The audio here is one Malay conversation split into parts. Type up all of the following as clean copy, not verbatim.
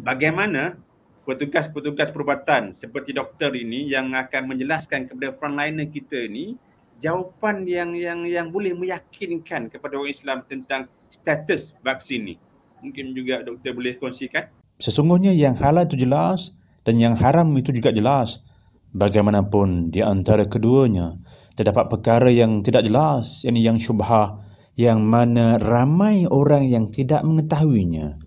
bagaimana petugas-petugas perubatan seperti doktor ini yang akan menjelaskan kepada frontliner kita ini jawapan yang boleh meyakinkan kepada orang Islam tentang status vaksin ini. Mungkin juga doktor boleh kongsikan. Sesungguhnya yang halal itu jelas dan yang haram itu juga jelas. Bagaimanapun di antara keduanya terdapat perkara yang tidak jelas, yang syubhah, yang mana ramai orang yang tidak mengetahuinya.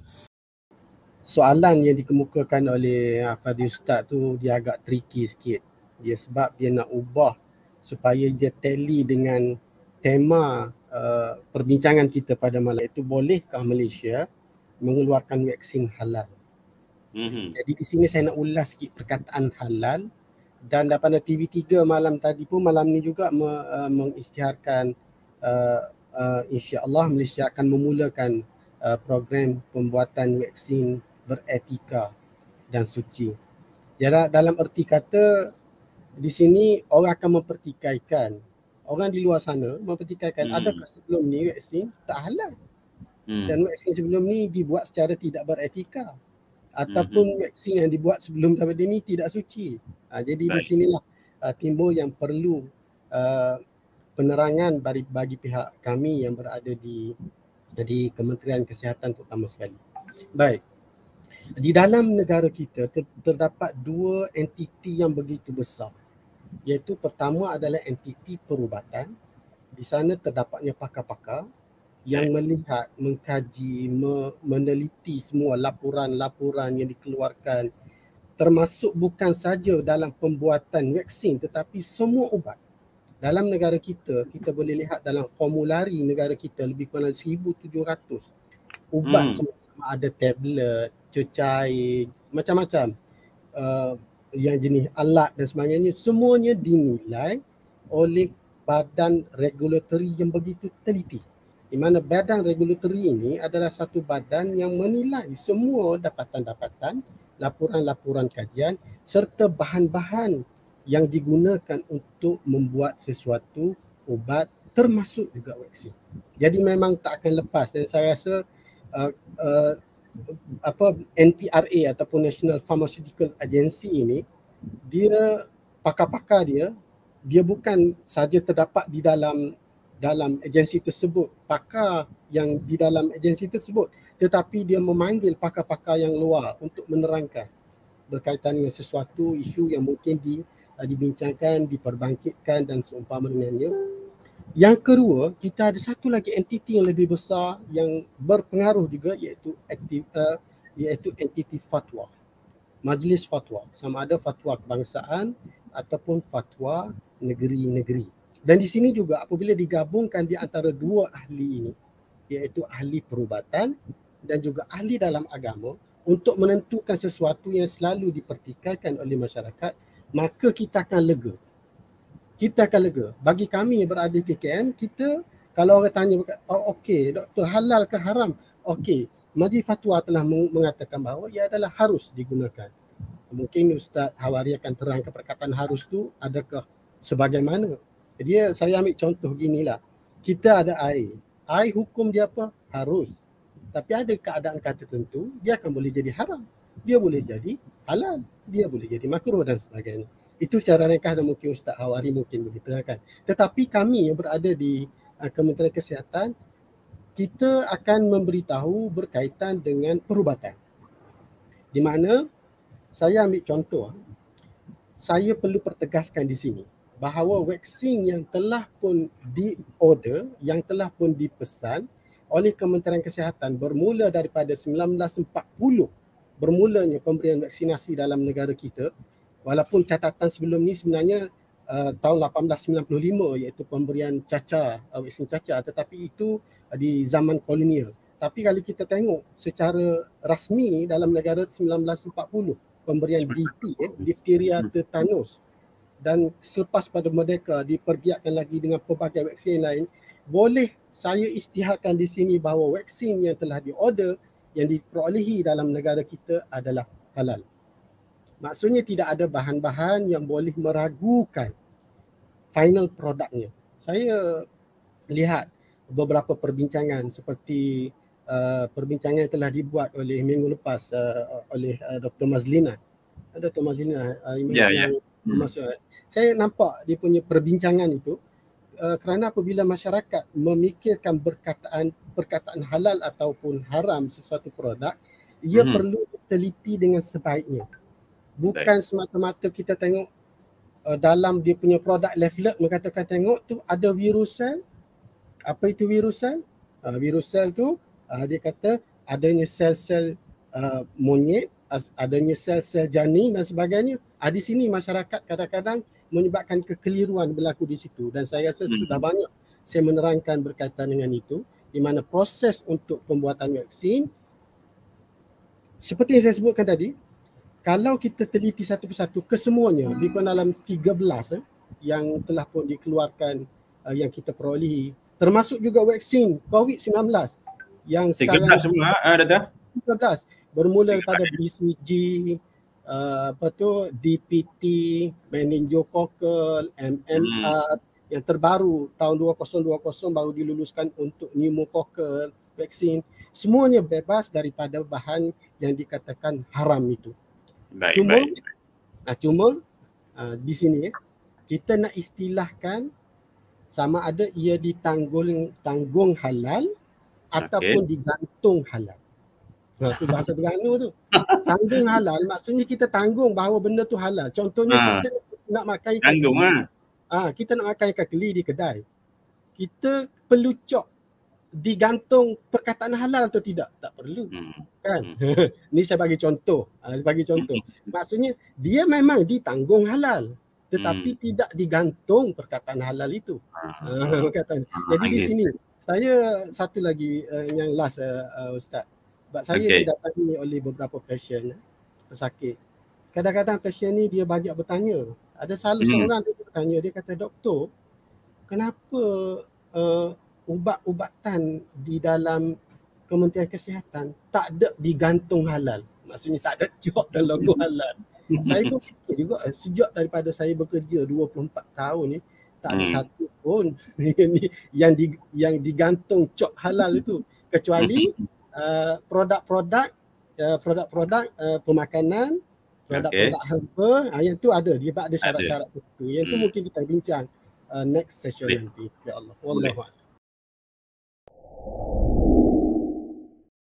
Soalan yang dikemukakan oleh Fadil Ustaz tu dia agak tricky sikit. Dia sebab dia nak ubah supaya dia tally dengan tema perbincangan kita pada malam itu, bolehkah Malaysia mengeluarkan vaksin halal. Jadi di sini saya nak ulas sikit perkataan halal, dan daripada TV3 malam tadi pun, malam ni juga mengisytiharkan insya-Allah Malaysia akan memulakan program pembuatan vaksin beretika dan suci. Jadi dalam erti kata di sini orang akan mempertikaikan, orang di luar sana mempertikaikan adakah sebelum ni vaksin tak halal dan vaksin sebelum ni dibuat secara tidak beretika ataupun vaksin yang dibuat sebelum daripada ni tidak suci. Jadi di sinilah timbul yang perlu penerangan bagi pihak kami yang berada di Kementerian Kesihatan terutama sekali. Baik. Di dalam negara kita terdapat dua entiti yang begitu besar, iaitu pertama adalah entiti perubatan. Di sana terdapatnya pakar-pakar yang melihat, mengkaji, meneliti semua laporan-laporan yang dikeluarkan, termasuk bukan saja dalam pembuatan vaksin tetapi semua ubat. Dalam negara kita, kita boleh lihat dalam formulari negara kita lebih kurang 1,700 ubat, semua ada tablet, cecair, macam-macam yang jenis alat dan sebagainya, semuanya dinilai oleh badan regulatory yang begitu teliti. Di mana badan regulatory ini adalah satu badan yang menilai semua dapatan-dapatan, laporan-laporan kajian serta bahan-bahan yang digunakan untuk membuat sesuatu ubat, termasuk juga vaksin. Jadi memang tak akan lepas, dan saya rasa NPRA ataupun National Pharmaceutical Agency ini, dia pakar-pakar dia bukan saja terdapat di dalam agensi tersebut, pakar yang di dalam agensi tersebut, tetapi dia memanggil pakar-pakar yang luar untuk menerangkan berkaitan dengan sesuatu isu yang mungkin dibincangkan, diperbangkitkan dan seumpama dengannya. Yang kedua, kita ada satu lagi entiti yang lebih besar yang berpengaruh juga, iaitu entiti fatwa. Majlis fatwa, sama ada fatwa kebangsaan ataupun fatwa negeri-negeri. Dan di sini juga apabila digabungkan di antara dua ahli ini, iaitu ahli perubatan dan juga ahli dalam agama, untuk menentukan sesuatu yang selalu dipertikaikan oleh masyarakat, maka kita akan lega. Bagi kami yang berada di KKN, kita kalau orang tanya, okey doktor, halal ke haram? Okey, Majlis Fatwa telah mengatakan bahawa ia adalah harus digunakan. Mungkin Ustaz Hawari akan terangkan perkataan harus tu adakah sebagaimana. Jadi saya ambil contoh ginilah. Kita ada air. Air hukum dia apa? Harus. Tapi ada keadaan tertentu dia akan boleh jadi haram. Dia boleh jadi halal. Dia boleh jadi makruh dan sebagainya. Itu secara ringkas dan mungkin Ustaz Hawari mungkin boleh terangkan. Tetapi kami yang berada di Kementerian Kesihatan, kita akan memberitahu berkaitan dengan perubatan. Di mana saya ambil contoh, saya perlu pertegaskan di sini bahawa vaksin yang telah pun di-order, yang telah pun dipesan oleh Kementerian Kesihatan bermula daripada 1940, bermulanya pemberian vaksinasi dalam negara kita. Walaupun catatan sebelum ni sebenarnya tahun 1895, iaitu pemberian cacar, vaksin cacar, tetapi itu di zaman kolonial. Tapi kalau kita tengok secara rasmi dalam negara 1940, pemberian DT, diphtheria tetanus, dan selepas pada merdeka dipergiatkan lagi dengan pelbagai vaksin lain. Boleh saya isytiharkan di sini bahawa vaksin yang telah diorder, yang diperolehi dalam negara kita adalah halal. Maksudnya tidak ada bahan-bahan yang boleh meragukan final produknya. Saya lihat beberapa perbincangan seperti perbincangan yang telah dibuat oleh minggu lepas oleh Dr. Mazlina. Dr. Mazlina yang masuk. Saya nampak dia punya perbincangan itu kerana apabila masyarakat memikirkan perkataan halal ataupun haram sesuatu produk, ia perlu diteliti dengan sebaiknya. Bukan semata-mata kita tengok dalam dia punya produk leaflet mengatakan tengok tu ada virus sel. Apa itu virus sel? Virus sel tu dia kata adanya sel-sel monyet, adanya sel-sel janin dan sebagainya. Di sini masyarakat kadang-kadang menyebabkan kekeliruan berlaku di situ, dan saya rasa sudah banyak saya menerangkan berkaitan dengan itu, di mana proses untuk pembuatan vaksin seperti yang saya sebutkan tadi, kalau kita teliti satu persatu kesemuanya, lebih kurang dalam 13 yang telah pun dikeluarkan yang kita perolehi, termasuk juga vaksin COVID-19 yang sekarang 13 semua Dr. 13 bermula pada BCG, DPT, meningococcal, MMR, yang terbaru tahun 2020 baru diluluskan untuk pneumococcal vaksin. Semuanya bebas daripada bahan yang dikatakan haram itu. Cuma di sini kita nak istilahkan sama ada ia ditanggung halal ataupun digantung halal. Itu bahasa Terengganu tu. Tanggung halal maksudnya kita tanggung bahawa benda tu halal. Contohnya kita nak makan ikan keli. Kita nak makan ikan keli di kedai. Kita perlu cok digantung perkataan halal atau tidak? Tak perlu. Kan? Ni saya bagi contoh. Maksudnya dia memang ditanggung halal tetapi tidak digantung perkataan halal itu. Jadi di sini saya satu lagi yang last Ustaz. Sebab saya didatangi oleh beberapa pasien pesakit. Kadang-kadang pasien ni dia banyak bertanya. Ada seorang dia bertanya, dia kata, doktor, kenapa ubat-ubatan di dalam Kementerian Kesihatan tak ada digantung halal? Maksudnya tak ada cok dan logo halal. Saya pun fikir juga, sejak daripada saya bekerja 24 tahun ni, tak ada satu pun yang digantung cok halal itu, kecuali produk-produk pemakanan, produk-produk herba, yang tu ada, dia ada syarat-syarat tertentu. Yang tu mungkin kita bincang next session nanti. Ya Allah. Wallahu a'lam.